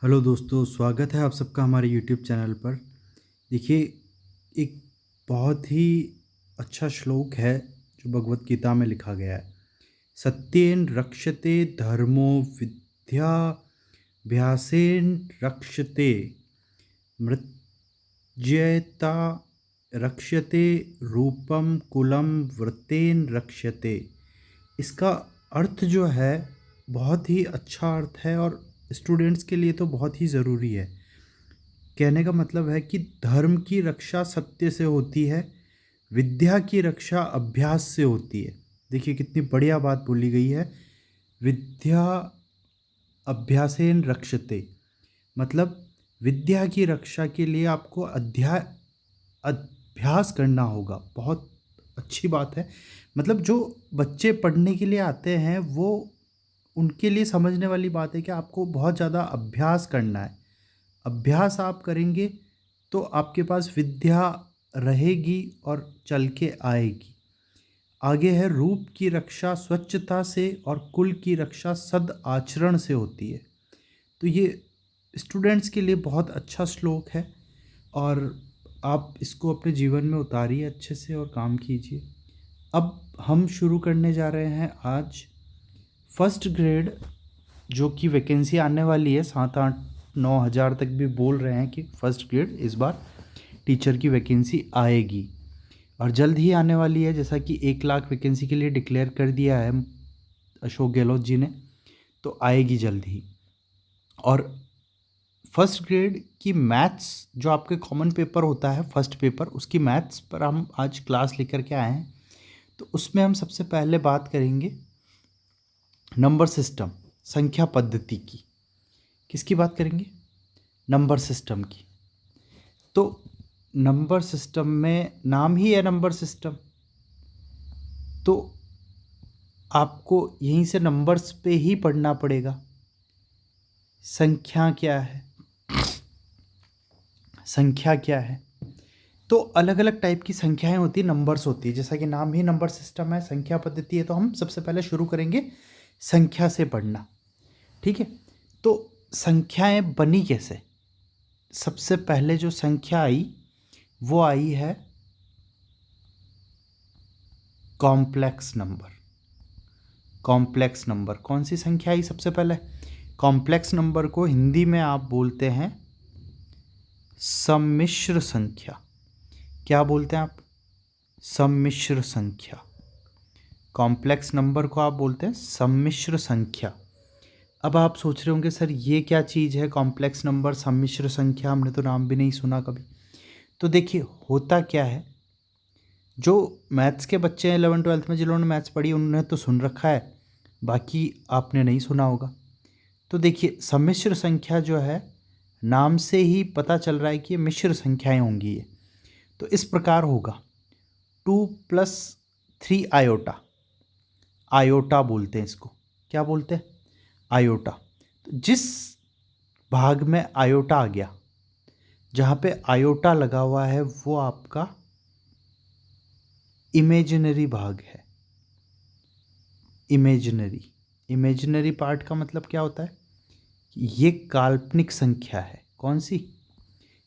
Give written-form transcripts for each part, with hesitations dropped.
Hello दोस्तों, स्वागत है आप सबका हमारे यूट्यूब चैनल पर। देखिए, एक बहुत ही अच्छा श्लोक है जो भगवत गीता में लिखा गया है। सत्येन रक्षते धर्मो विद्याभ्यासेन रक्षते मृत्यता रक्षते रूपम कुलम व्रतेन रक्षते। इसका अर्थ जो है बहुत ही अच्छा अर्थ है और स्टूडेंट्स के लिए तो बहुत ही ज़रूरी है। कहने का मतलब है कि धर्म की रक्षा सत्य से होती है, विद्या की रक्षा अभ्यास से होती है। देखिए कितनी बढ़िया बात बोली गई है। विद्या अभ्यासेन रक्षते, मतलब विद्या की रक्षा के लिए आपको अभ्यास करना होगा। बहुत अच्छी बात है। मतलब जो बच्चे पढ़ने के लिए आते हैं वो उनके लिए समझने वाली बात है कि आपको बहुत ज़्यादा अभ्यास करना है। अभ्यास आप करेंगे तो आपके पास विद्या रहेगी और चल के आएगी। आगे है, रूप की रक्षा स्वच्छता से और कुल की रक्षा सद आचरण से होती है। तो ये स्टूडेंट्स के लिए बहुत अच्छा श्लोक है और आप इसको अपने जीवन में उतारिए अच्छे से और काम कीजिए। अब हम शुरू करने जा रहे हैं आज फर्स्ट ग्रेड, जो कि वैकेंसी आने वाली है। 7-8-9 हज़ार तक भी बोल रहे हैं कि फर्स्ट ग्रेड इस बार टीचर की वैकेंसी आएगी और जल्द ही आने वाली है। जैसा कि 1 लाख वैकेंसी के लिए डिक्लेयर कर दिया है अशोक गहलोत जी ने, तो आएगी जल्द ही। और फर्स्ट ग्रेड की मैथ्स जो आपके कॉमन पेपर होता है, फर्स्ट पेपर, उसकी मैथ्स पर हम आज क्लास लेकर के आए हैं। तो उसमें हम सबसे पहले बात करेंगे नंबर सिस्टम, संख्या पद्धति की। किसकी बात करेंगे? नंबर सिस्टम की। तो नंबर सिस्टम में नाम ही है नंबर सिस्टम, तो आपको यहीं से नंबर्स पे ही पढ़ना पड़ेगा। संख्या क्या है, संख्या क्या है? तो अलग अलग टाइप की संख्याएं होती है, नंबर्स होती है। जैसा कि नाम ही नंबर सिस्टम है, संख्या पद्धति है, तो हम सबसे पहले शुरू करेंगे संख्या से पढ़ना। ठीक है, तो संख्याएं बनी कैसे? सबसे पहले जो संख्या आई वो आई है कॉम्प्लेक्स नंबर। कॉम्प्लेक्स नंबर कौन सी संख्या आई सबसे पहले? कॉम्प्लेक्स नंबर को हिंदी में आप बोलते हैं सम्मिश्र संख्या। क्या बोलते हैं आप? सम्मिश्र संख्या। कॉम्प्लेक्स नंबर को आप बोलते हैं सम्मिश्र संख्या। अब आप सोच रहे होंगे सर ये क्या चीज़ है कॉम्प्लेक्स नंबर, सम्मिश्र संख्या, हमने तो नाम भी नहीं सुना कभी। तो देखिए होता क्या है, जो मैथ्स के बच्चे हैं 11वीं 12वीं में, जिन्होंने मैथ्स पढ़ी उन्होंने तो सुन रखा है, बाकी आपने नहीं सुना होगा। तो देखिए सम्मिश्र संख्या जो है, नाम से ही पता चल रहा है कि ये मिश्र संख्याएं होंगी। ये तो इस प्रकार होगा 2+3 आयोटा। आयोटा बोलते हैं इसको। क्या बोलते हैं? आयोटा। तो जिस भाग में आयोटा आ गया, जहाँ पे आयोटा लगा हुआ है, वो आपका इमेजिनरी भाग है। इमेजिनरी, इमेजिनरी पार्ट का मतलब क्या होता है? ये काल्पनिक संख्या है। कौन सी?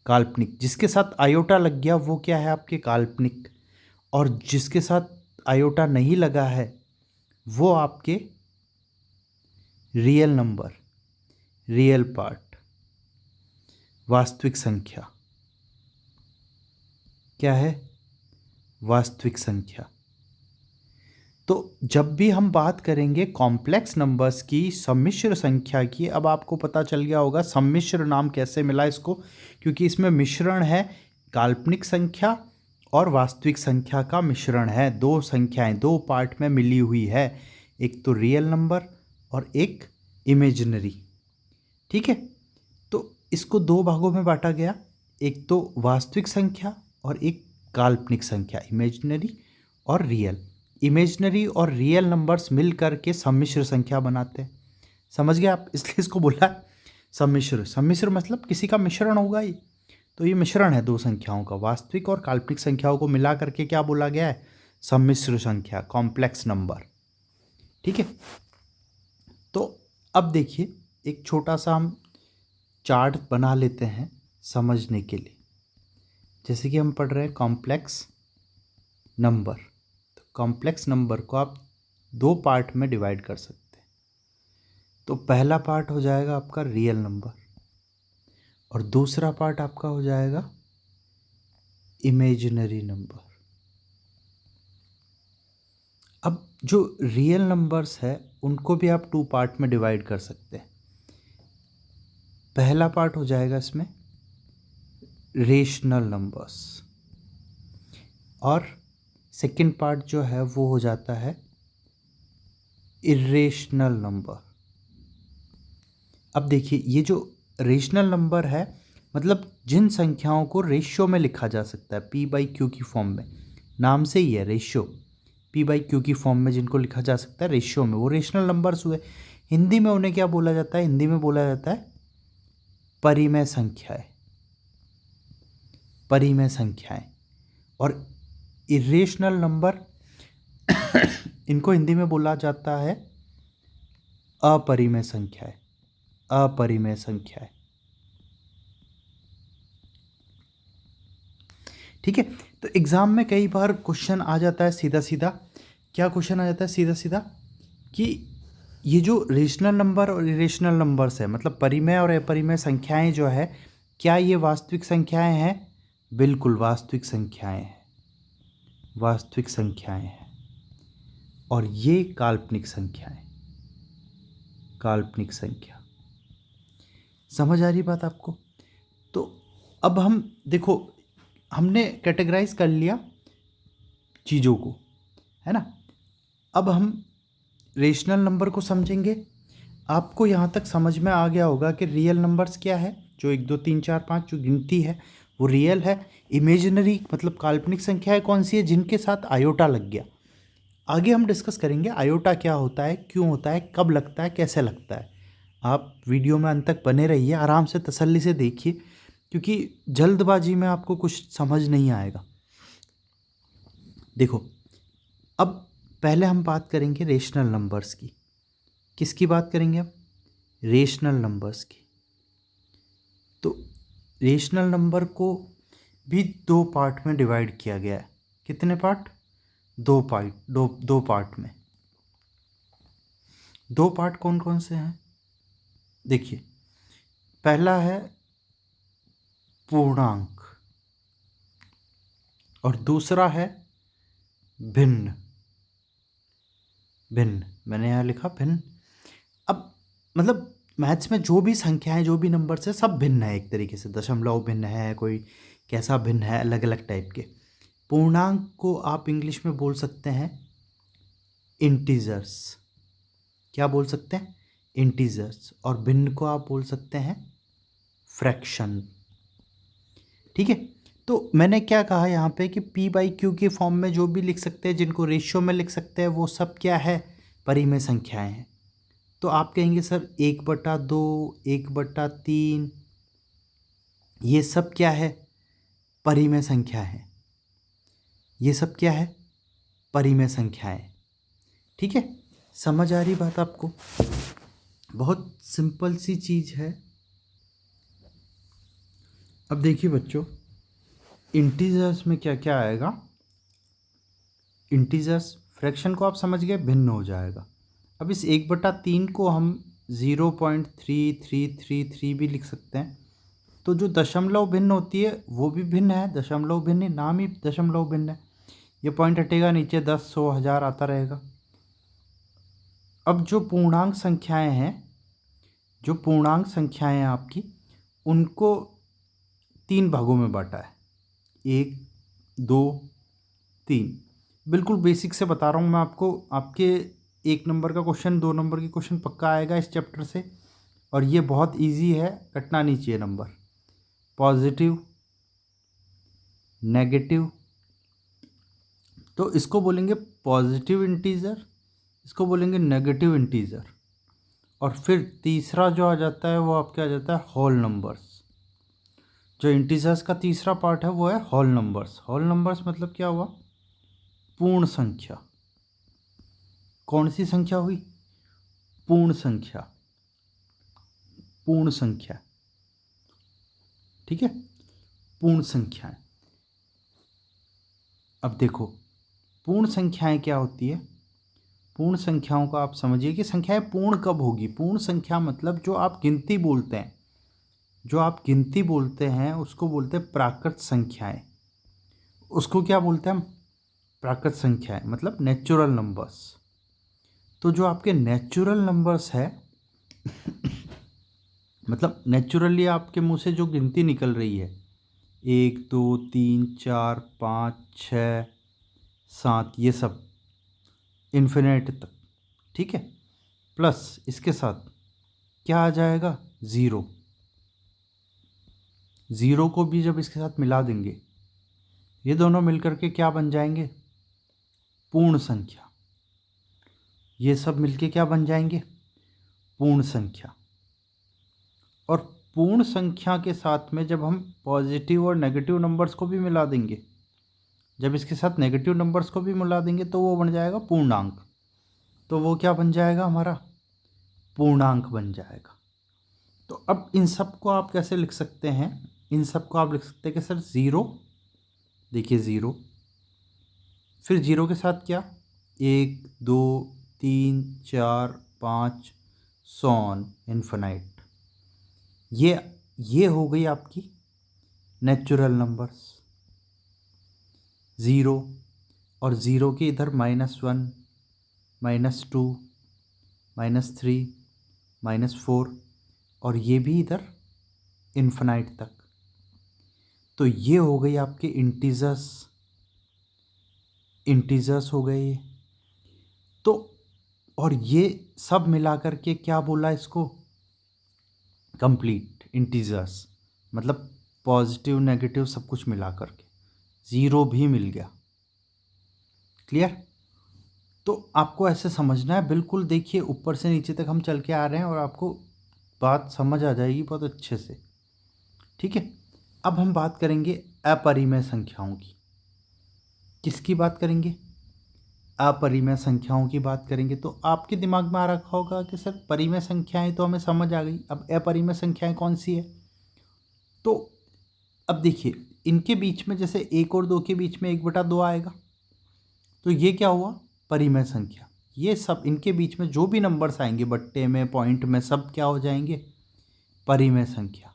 काल्पनिक। जिसके साथ आयोटा लग गया वो क्या है? आपके काल्पनिक। और जिसके साथ आयोटा नहीं लगा है वो आपके रियल नंबर, रियल पार्ट, वास्तविक संख्या। क्या है? वास्तविक संख्या। तो जब भी हम बात करेंगे कॉम्प्लेक्स नंबर्स की, सम्मिश्र संख्या की, अब आपको पता चल गया होगा सम्मिश्र नाम कैसे मिला इसको, क्योंकि इसमें मिश्रण है, काल्पनिक संख्या और वास्तविक संख्या का मिश्रण है। दो संख्याएं दो पार्ट में मिली हुई है, एक तो रियल नंबर और एक इमेजिनरी। ठीक है, तो इसको दो भागों में बांटा गया, एक तो वास्तविक संख्या और एक काल्पनिक संख्या, इमेजिनरी और रियल। इमेजिनरी और रियल नंबर्स मिल करके सम्मिश्र संख्या बनाते हैं। समझ गए आप? इसलिए इसको बोला है सम्मिश्र। सम्मिश्र मतलब किसी का मिश्रण होगा ही। तो ये मिश्रण है दो संख्याओं का, वास्तविक और काल्पनिक संख्याओं को मिला करके क्या बोला गया है? सम्मिश्र संख्या, कॉम्प्लेक्स नंबर। ठीक है, तो अब देखिए एक छोटा सा हम चार्ट बना लेते हैं समझने के लिए। जैसे कि हम पढ़ रहे हैं कॉम्प्लेक्स नंबर, तो कॉम्प्लेक्स नंबर को आप दो पार्ट में डिवाइड कर सकते हैं। तो पहला पार्ट हो जाएगा आपका रियल नंबर और दूसरा पार्ट आपका हो जाएगा इमेजिनरी नंबर। अब जो रियल नंबर्स है उनको भी आप टू पार्ट में डिवाइड कर सकते हैं। पहला पार्ट हो जाएगा इसमें रेशनल नंबर्स और सेकंड पार्ट जो है वो हो जाता है इरेशनल नंबर। अब देखिए, ये जो रेशनल नंबर है मतलब जिन संख्याओं को रेशियो में लिखा जा सकता है, पी बाई क्यू की फॉर्म में, नाम से ही है रेशियो, पी बाई क्यू की फॉर्म में जिनको लिखा जा सकता है रेशियो में, वो रेशनल नंबर्स हुए। हिंदी में उन्हें क्या बोला जाता है? हिंदी में बोला जाता है परिमेय संख्याएं, परिमेय संख्याएं। और इरेशनल नंबर इनको हिंदी में बोला जाता है अपरिमेय संख्याएं, अपरिमेय संख्याएं। ठीक है, तो एग्जाम में कई बार क्वेश्चन आ जाता है सीधा सीधा। क्या क्वेश्चन आ जाता है सीधा सीधा? कि ये जो रेशनल नंबर और इरेशनल नंबर्स है, मतलब परिमेय और अपरिमेय संख्याएं जो है, क्या ये वास्तविक संख्याएं हैं? बिल्कुल वास्तविक संख्याएं हैं, वास्तविक संख्याएं हैं। और ये काल्पनिक संख्याएं, काल्पनिक संख्या। समझ आ रही बात आपको? तो अब हम देखो, हमने कैटेगराइज कर लिया चीज़ों को, है ना। अब हम रेशनल नंबर को समझेंगे। आपको यहाँ तक समझ में आ गया होगा कि रियल नंबर्स क्या है, जो 1 2 3 4 5 जो गिनती है वो रियल है। इमेजिनरी मतलब काल्पनिक संख्या है कौन सी है? जिनके साथ आयोटा लग गया। आगे हम डिस्कस करेंगे आयोटा क्या होता है, क्यों होता है, कब लगता है, कैसे लगता है। आप वीडियो में अंत तक बने रहिए, आराम से तसल्ली से देखिए, क्योंकि जल्दबाजी में आपको कुछ समझ नहीं आएगा। देखो, अब पहले हम बात करेंगे रेशनल नंबर्स की। किसकी बात करेंगे हम? रेशनल नंबर्स की। तो रेशनल नंबर को भी दो पार्ट में डिवाइड किया गया है। कितने पार्ट? दो पार्ट में। दो पार्ट कौन कौन से हैं? देखिए, पहला है पूर्णांक और दूसरा है भिन्न। भिन्न, मैंने यहाँ लिखा भिन्न। अब मतलब मैथ्स में जो भी संख्याएं, जो भी नंबर्स है, सब भिन्न है एक तरीके से। दशमलव भिन्न है, कोई कैसा भिन्न है, अलग अलग टाइप के। पूर्णांक को आप इंग्लिश में बोल सकते हैं इंटीजर्स। क्या बोल सकते हैं? इंटीजर्स। और भिन्न को आप बोल सकते हैं फ्रैक्शन। ठीक है, तो मैंने क्या कहा यहाँ पे कि पी बाई क्यू की फॉर्म में जो भी लिख सकते हैं, जिनको रेशियो में लिख सकते हैं, वो सब क्या है? परिमेय संख्याएं हैं। तो आप कहेंगे सर 1/2, 1/3, ये सब क्या है? परिमेय संख्या है। ये सब क्या है? परिमेय संख्याएं। ठीक है, समझ आ रही बात आपको? बहुत सिंपल सी चीज़ है। अब देखिए बच्चों, इंटीजर्स में क्या क्या आएगा? इंटीजर्स, फ्रैक्शन को आप समझ गए, भिन्न हो जाएगा। अब इस 1/3 को हम 0.3333 भी लिख सकते हैं। तो जो दशमलव भिन्न होती है वो भी भिन्न है, दशमलव भिन्न, नाम ही दशमलव भिन्न है। ये पॉइंट हटेगा, नीचे 10 100 1000 आता रहेगा। अब जो पूर्णांक संख्याएं हैं, जो पूर्णांक संख्याएं हैं आपकी, उनको 3 भागों में बांटा है, 1 2 3। बिल्कुल बेसिक से बता रहा हूँ मैं आपको। आपके 1 नंबर का क्वेश्चन, 2 नंबर की क्वेश्चन पक्का आएगा इस चैप्टर से, और ये बहुत इजी है, कटना नहीं चाहिए नंबर। पॉजिटिव, नेगेटिव, तो इसको बोलेंगे पॉजिटिव इंटीजर, इसको बोलेंगे नेगेटिव इंटीजर। और फिर तीसरा जो आ जाता है वो आपके आ जाता है होल नंबर्स। जो इंटीजर्स का तीसरा पार्ट है वो है होल नंबर्स। होल नंबर्स मतलब क्या हुआ? पूर्ण संख्या। कौन सी संख्या हुई? पूर्ण संख्या, पूर्ण संख्या। ठीक है। पूर्ण संख्याएं, अब देखो पूर्ण संख्याएं क्या होती है। पूर्ण संख्याओं का आप समझिए कि संख्याएं पूर्ण कब होगी। पूर्ण संख्या मतलब जो आप गिनती बोलते हैं, जो आप गिनती बोलते हैं उसको बोलते हैं प्राकृत संख्याएं। उसको क्या बोलते हैं हम? प्राकृत संख्याएं मतलब नेचुरल नंबर्स। तो जो आपके नेचुरल नंबर्स है मतलब नेचुरली आपके मुंह से जो गिनती निकल रही है 1 2 3 4 5 6 7 ये सब इन्फिनिट तक, ठीक है। प्लस इसके साथ क्या आ जाएगा? ज़ीरो। ज़ीरो को भी जब इसके साथ मिला देंगे ये दोनों मिलकर के क्या बन जाएंगे? पूर्ण संख्या। ये सब मिलके क्या बन जाएंगे? पूर्ण संख्या। और पूर्ण संख्या के साथ में जब हम पॉजिटिव और नेगेटिव नंबर्स को भी मिला देंगे, जब इसके साथ नेगेटिव नंबर्स को भी मिला देंगे तो वो बन जाएगा पूर्णांक। तो वो क्या बन जाएगा? हमारा पूर्णांक बन जाएगा। तो अब इन सब को आप कैसे लिख सकते हैं? इन सब को आप लिख सकते हैं कि सर ज़ीरो, देखिए ज़ीरो, फिर ज़ीरो के साथ क्या? 1 2 3 4 5 सॉन इन्फिनाइट। ये हो गई आपकी नेचुरल नंबर्स। ज़ीरो और ज़ीरो के इधर -1 -2 -3 -4 और ये भी इधर इन्फिनाइट तक। तो ये हो गई आपके इंटीजर्स हो गए ये। तो और ये सब मिला करके क्या बोला इसको? कंप्लीट इंटीजर्स मतलब पॉजिटिव नेगेटिव सब कुछ मिला करके ज़ीरो भी मिल गया। क्लियर? तो आपको ऐसे समझना है बिल्कुल। देखिए ऊपर से नीचे तक हम चल के आ रहे हैं और आपको बात समझ आ जाएगी बहुत अच्छे से, ठीक है। अब हम बात करेंगे अपरिमेय संख्याओं की। किसकी बात करेंगे? अपरिमेय संख्याओं की बात करेंगे। तो आपके दिमाग में आ रखा होगा कि सर परिमेय संख्याएं तो हमें समझ आ गई, अब अपरिमेय संख्याएं कौन सी है? तो अब देखिए इनके बीच में जैसे 1 और 2 के बीच में 1/2 आएगा, तो ये क्या हुआ? परिमेय संख्या। ये सब इनके बीच में जो भी नंबर्स आएंगे बट्टे में पॉइंट में सब क्या हो जाएंगे? परिमेय संख्या।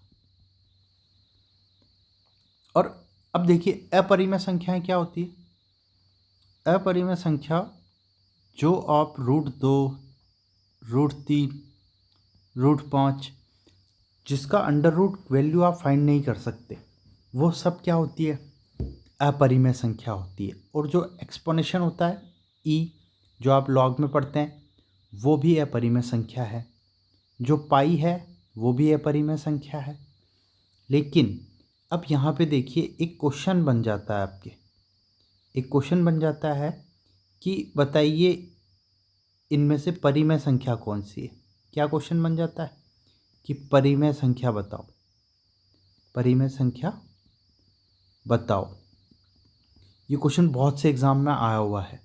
और अब देखिए अपरिमेय संख्याएं क्या होती है? अपरिमेय संख्या जो आप √2 √3 √5 जिसका अंडर रूट वैल्यू आप फाइंड नहीं कर सकते, वो सब क्या होती है? अपरिमेय संख्या होती है। और जो एक्सपोनेंशियल होता है ई, जो आप लॉग में पढ़ते हैं, वो भी अपरिमेय संख्या है। जो पाई है वो भी अपरिमेय संख्या है। लेकिन अब यहाँ पे देखिए एक क्वेश्चन बन जाता है आपके, एक क्वेश्चन बन जाता है कि बताइए इनमें से परिमेय संख्या कौन सी है? क्या क्वेश्चन बन जाता है कि परिमेय संख्या बताओ, परिमेय संख्या बताओ। ये क्वेश्चन बहुत से एग्ज़ाम में आया हुआ है।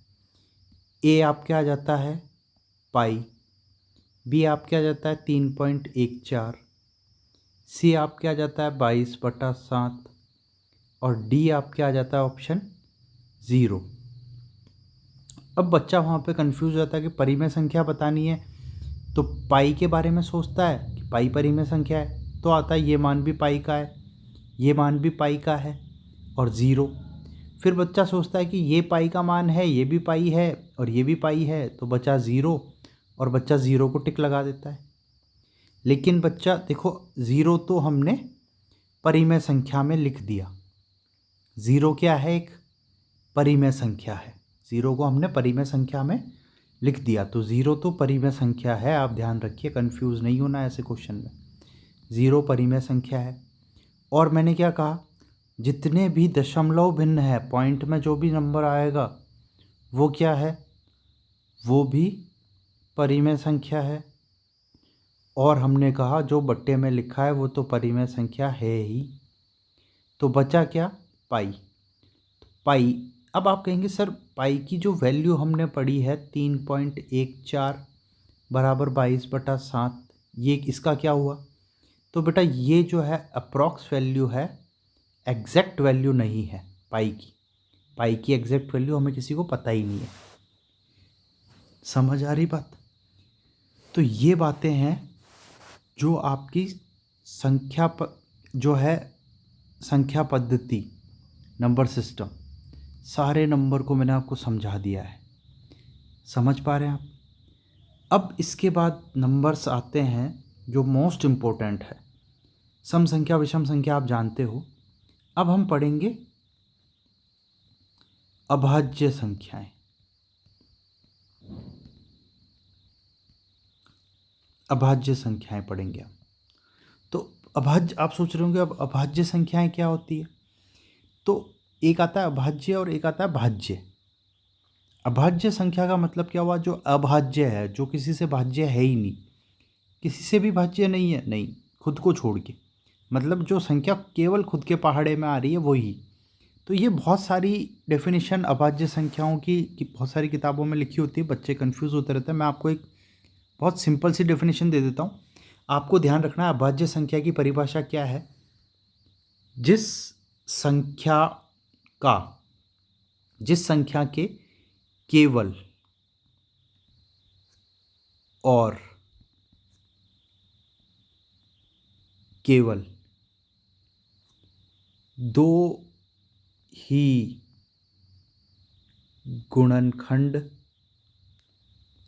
ए आपके आ जाता है पाई, बी आपके आ जाता है 3.14, सी आपके आ जाता है 22/7 और डी आपके आ जाता है ऑप्शन 0। अब बच्चा वहाँ पे कंफ्यूज हो जाता है कि परिमेय संख्या बतानी है, तो पाई के बारे में सोचता है कि पाई परिमेय संख्या है, तो आता है ये मान भी पाई का है, ये मान भी पाई का है और 0। फिर बच्चा सोचता है कि ये पाई का मान है, ये भी पाई है और ये भी पाई है, तो बचा 0 और बच्चा 0 को टिक लगा देता है। लेकिन बच्चा देखो 0 तो हमने परिमेय संख्या में लिख दिया। 0 क्या है? एक परिमेय संख्या है। 0 को हमने परिमेय संख्या में लिख दिया, तो 0 तो परिमेय संख्या है। आप ध्यान रखिए, कंफ्यूज नहीं होना ऐसे क्वेश्चन में। 0 परिमेय संख्या है। और मैंने क्या कहा? जितने भी दशमलव भिन्न है, पॉइंट में जो भी नंबर आएगा वो क्या है? वो भी परिमेय संख्या है। और हमने कहा जो बट्टे में लिखा है वो तो परिमेय संख्या है ही। तो बचा क्या? पाई। पाई, अब आप कहेंगे सर पाई की जो वैल्यू हमने पढ़ी है 3.14 बराबर 22/7, ये इसका क्या हुआ? तो बेटा ये जो है अप्रॉक्स वैल्यू है, एग्जैक्ट वैल्यू नहीं है पाई की एग्जैक्ट वैल्यू हमें किसी को पता ही नहीं है। समझ आ रही बात? तो ये बातें हैं जो आपकी जो है संख्या पद्धति, नंबर सिस्टम, सारे नंबर को मैंने आपको समझा दिया है। समझ पा रहे हैं आप? अब इसके बाद नंबर्स आते हैं जो मोस्ट इम्पोर्टेंट है। सम संख्या विषम संख्या आप जानते हो। अब हम पढ़ेंगे अभाज्य संख्याएं। अभाज्य संख्याएं पढ़ेंगे हम। तो अभाज्य, आप सोच रहे होंगे अब अभाज्य संख्याएं क्या होती है? तो एक आता है अभाज्य और एक आता है भाज्य। अभाज्य संख्या का मतलब क्या हुआ? जो अभाज्य है, जो किसी से भाज्य है ही नहीं, किसी से भी भाज्य नहीं है, नहीं, खुद को छोड़ के, मतलब जो संख्या केवल खुद के पहाड़े में आ रही है वही। तो ये बहुत सारी डेफिनेशन अभाज्य संख्याओं की बहुत सारी किताबों में लिखी होती है, बच्चे कंफ्यूज होते रहते हैं। मैं आपको एक बहुत सिंपल सी डेफिनेशन दे देता हूँ। आपको ध्यान रखना है अभाज्य संख्या की परिभाषा क्या है। जिस संख्या के केवल और केवल दो ही गुणनखंड,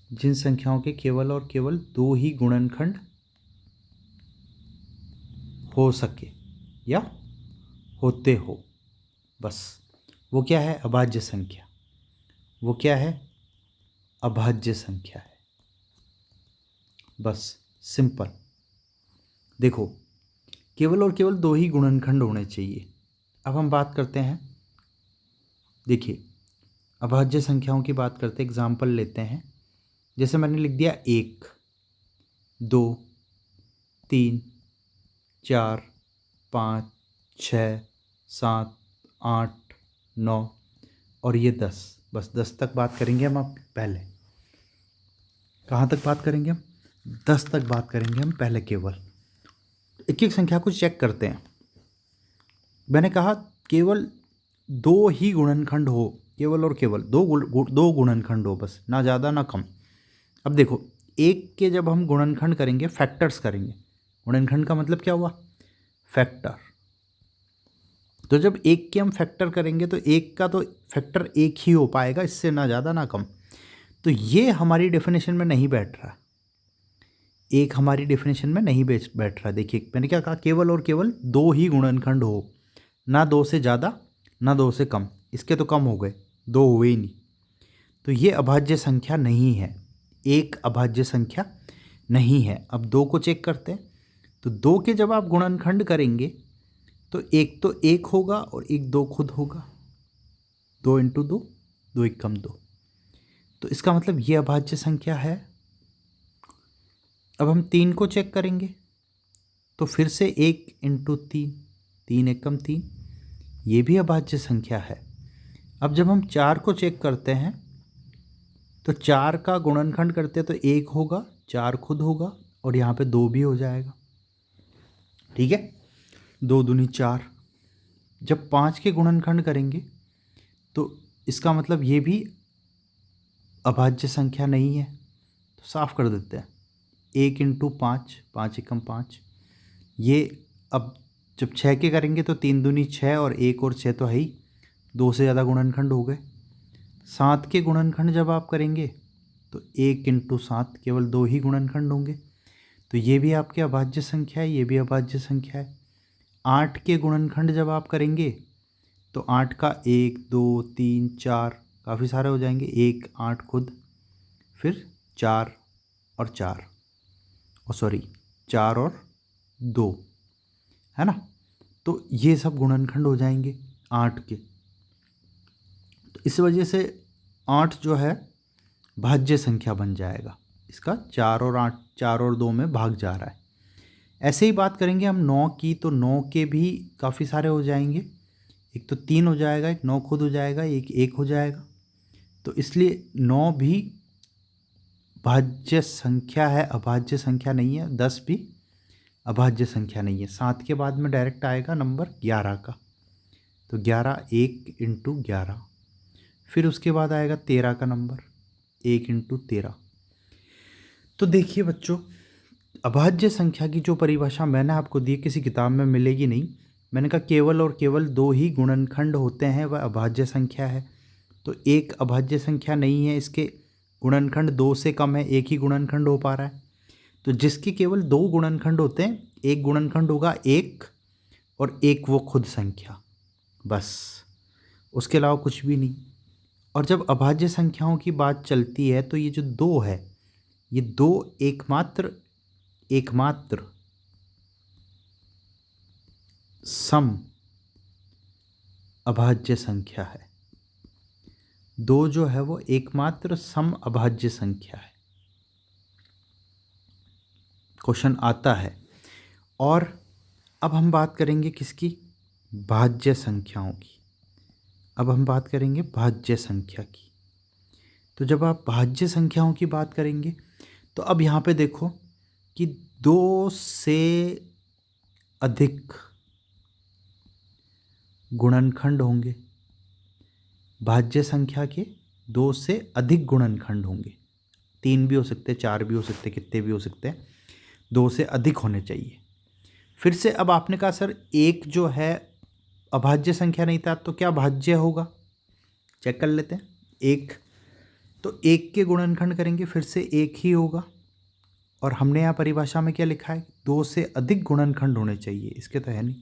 जिन संख्याओं के केवल और केवल दो ही गुणनखंड हो सके या होते हो, बस वो क्या है? अभाज्य संख्या। वो क्या है? अभाज्य संख्या है। बस सिंपल। देखो, केवल और केवल दो ही गुणनखंड होने चाहिए। अब हम बात करते हैं, देखिए अभाज्य संख्याओं की बात करते, एग्जाम्पल लेते हैं। जैसे मैंने लिख दिया 1, 2, 3, 4, 5, 6, 7, 8, 9 और ये 10। बस 10 तक बात करेंगे हम। अब पहले कहाँ तक बात करेंगे हम? 10 तक बात करेंगे हम पहले केवल। एक एक संख्या को चेक करते हैं। मैंने कहा केवल दो ही गुणनखंड हो, केवल और केवल दो गुणनखंड हो, बस, ना ज़्यादा ना कम। अब देखो, एक के जब हम गुणनखंड करेंगे, फैक्टर्स करेंगे। गुणनखंड का मतलब क्या हुआ? फैक्टर। तो जब एक के हम फैक्टर करेंगे तो एक का तो फैक्टर एक ही हो पाएगा, इससे ना ज़्यादा ना कम। तो ये हमारी डेफिनेशन में नहीं बैठ रहा, एक हमारी डेफिनेशन में नहीं बैठ रहा। देखिए मैंने क्या कहा? केवल और केवल दो ही गुणनखंड हो, ना दो से ज़्यादा ना दो से कम। इसके तो कम हो गए, दो हुए ही नहीं। तो ये अभाज्य संख्या नहीं है, एक अभाज्य संख्या नहीं है। अब दो को चेक करते हैं। तो दो के जब आप गुणनखंड करेंगे तो एक होगा और एक दो खुद होगा। 2 इंटू 2, 2 एकम 2। तो इसका मतलब ये अभाज्य संख्या है। अब हम 3 को चेक करेंगे तो फिर से 1 इंटू 3, 3 एकम 3, ये भी अभाज्य संख्या है। अब जब हम 4 को चेक करते हैं तो 4 का गुणनखंड करते हैं तो 1 होगा, 4 खुद होगा और यहाँ पे 2 भी हो जाएगा। ठीक है, 2 दूनी 4। जब 5 के गुणनखंड करेंगे तो इसका मतलब ये भी अभाज्य संख्या नहीं है। तो साफ कर देते हैं, 1 इंटू 5, 5 एकम 5। ये अब जब 6 के करेंगे तो 3 दूनी 6 और 1 और 6 तो है ही, 2 से ज़्यादा गुणनखंड हो गए। 7 के गुणनखंड जब आप करेंगे तो 1 इंटू 7, केवल 2 ही गुणनखंड होंगे। तो ये भी आपके अभाज्य संख्या है, ये भी अभाज्य संख्या है। 8 के गुणनखंड जब आप करेंगे तो 8 का 1, 2, 3, 4, काफ़ी सारे हो जाएंगे। 1, 8 खुद, फिर 4 और 4, और सॉरी 4 और 2, है ना। तो ये सब गुणनखंड हो जाएंगे 8 के। तो इस वजह से 8 जो है भाज्य संख्या बन जाएगा। इसका 4 और 8, 4 और 2 में भाग जा रहा है। ऐसे ही बात करेंगे हम 9 की, तो 9 के भी काफ़ी सारे हो जाएंगे। एक तो 3 हो जाएगा, एक 9 खुद हो जाएगा, एक 1 हो जाएगा। तो इसलिए 9 भी भाज्य संख्या है, अभाज्य संख्या नहीं है। 10 भी अभाज्य संख्या नहीं है। 7 के बाद में डायरेक्ट आएगा नंबर 11 का, तो 11 1 इंटू 11। फिर उसके बाद आएगा 13 का नंबर, 1 इंटू 13। तो देखिए बच्चों, अभाज्य संख्या की जो परिभाषा मैंने आपको दी किसी किताब में मिलेगी नहीं। मैंने कहा केवल और केवल 2 ही गुणनखंड होते हैं, वह अभाज्य संख्या है। तो एक अभाज्य संख्या नहीं है, इसके गुणनखंड 2 से कम है, एक ही गुणनखंड हो पा रहा है। तो जिसके केवल 2 गुणनखंड होते हैं, एक गुणनखंड होगा 1 और एक वो खुद संख्या, बस, उसके अलावा कुछ भी नहीं। और जब अभाज्य संख्याओं की बात चलती है तो ये जो 2 है, ये 2 एकमात्र सम अभाज्य संख्या है। 2 जो है वो एकमात्र सम अभाज्य संख्या है। क्वेश्चन आता है। और अब हम बात करेंगे किसकी? भाज्य संख्याओं की। अब हम बात करेंगे भाज्य संख्या की। तो जब आप भाज्य संख्याओं की बात करेंगे तो अब यहाँ पे देखो कि 2 से अधिक गुणनखंड होंगे। भाज्य संख्या के 2 से अधिक गुणनखंड होंगे। 3 भी हो सकते, 4 भी हो सकते, कितने भी हो सकते हैं, 2 से अधिक होने चाहिए। फिर से अब आपने कहा सर एक जो है अभाज्य संख्या नहीं था, तो क्या भाज्य होगा? चेक कर लेते हैं। एक, तो एक के गुणनखंड करेंगे फिर से एक ही होगा। और हमने यहाँ परिभाषा में क्या लिखा है? 2 से अधिक गुणनखंड होने चाहिए, इसके तो है नहीं।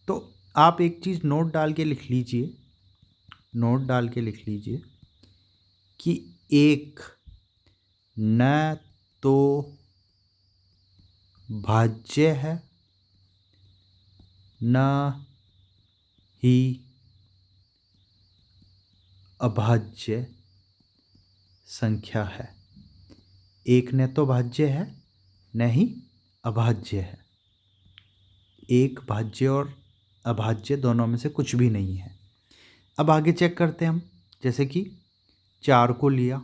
तो आप एक चीज़ नोट डाल के लिख लीजिए, कि एक न तो भाज्य है न ही अभाज्य संख्या है। एक न तो भाज्य है न ही अभाज्य है। एक भाज्य और अभाज्य दोनों में से कुछ भी नहीं है। अब आगे चेक करते हैं हम। जैसे कि 4 को लिया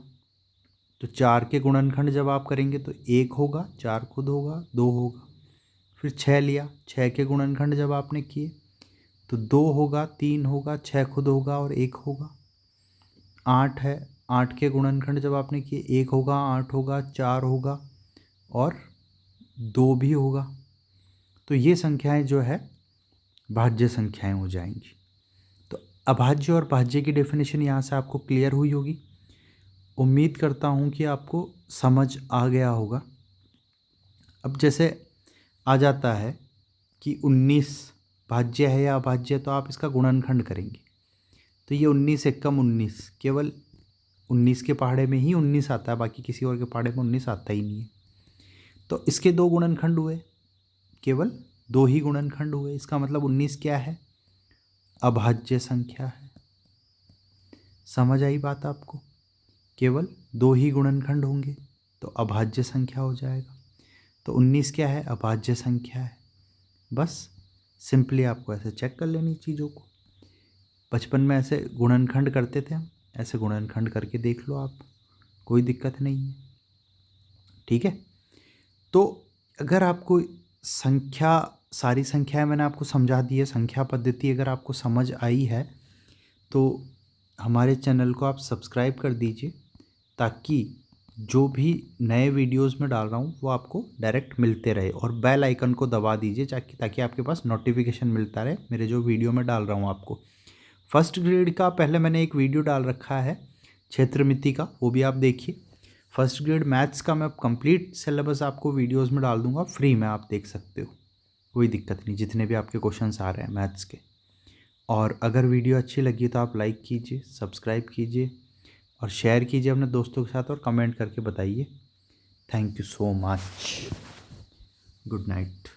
तो 4 के गुणनखंड जब आप करेंगे तो 1 होगा, 4 खुद होगा, 2 होगा। फिर 6 लिया, 6 के गुणनखंड जब आपने किए तो 2 होगा, 3 होगा, 6 खुद होगा और 1 होगा। 8 है, 8 के गुणनखंड जब आपने किए 1 होगा, 8 होगा, 4 होगा और 2 भी होगा। तो ये संख्याएं जो है भाज्य संख्याएं हो जाएंगी। तो अभाज्य और भाज्य की डेफिनेशन यहाँ से आपको क्लियर हुई होगी। उम्मीद करता हूँ कि आपको समझ आ गया होगा। अब जैसे आ जाता है कि 19 भाज्य है या अभाज्य, तो आप इसका गुणनखंड करेंगे तो ये 19 एकम 19, केवल 19 के पहाड़े में ही 19 आता है, बाकी किसी और के पहाड़े में 19 आता ही नहीं है। तो इसके 2 गुणनखंड हुए, केवल 2 ही गुणनखंड हुए। इसका मतलब 19 क्या है? अभाज्य संख्या है। समझ आई बात आपको? केवल 2 ही गुणनखंड होंगे तो अभाज्य संख्या हो जाएगा। तो 19 क्या है? अभाज्य संख्या है। बस सिंपली आपको ऐसे चेक कर लेनी चीज़ों को। बचपन में ऐसे गुणनखंड करते थे हम, ऐसे गुणनखंड करके देख लो आप, कोई दिक्कत नहीं है। ठीक है। तो अगर आपको सारी संख्याएं मैंने आपको समझा दी है, संख्या पद्धति अगर आपको समझ आई है तो हमारे चैनल को आप सब्सक्राइब कर दीजिए, ताकि जो भी नए वीडियोस में डाल रहा हूँ वो आपको डायरेक्ट मिलते रहे। और बेल आइकन को दबा दीजिए ताकि आपके पास नोटिफिकेशन मिलता रहे मेरे जो वीडियो में डाल रहा हूँ आपको। फर्स्ट ग्रेड का पहले मैंने एक वीडियो डाल रखा है क्षेत्रमिति का, वो भी आप देखिए। फर्स्ट ग्रेड मैथ्स का मैं कंप्लीट सिलेबस आपको वीडियोस में डाल दूंगा, फ्री में आप देख सकते हो, कोई दिक्कत नहीं, जितने भी आपके क्वेश्चंस आ रहे हैं मैथ्स के। और अगर वीडियो अच्छी लगी तो आप लाइक कीजिए, सब्सक्राइब कीजिए और शेयर कीजिए अपने दोस्तों के साथ, और कमेंट करके बताइए। Thank you so much. Good night.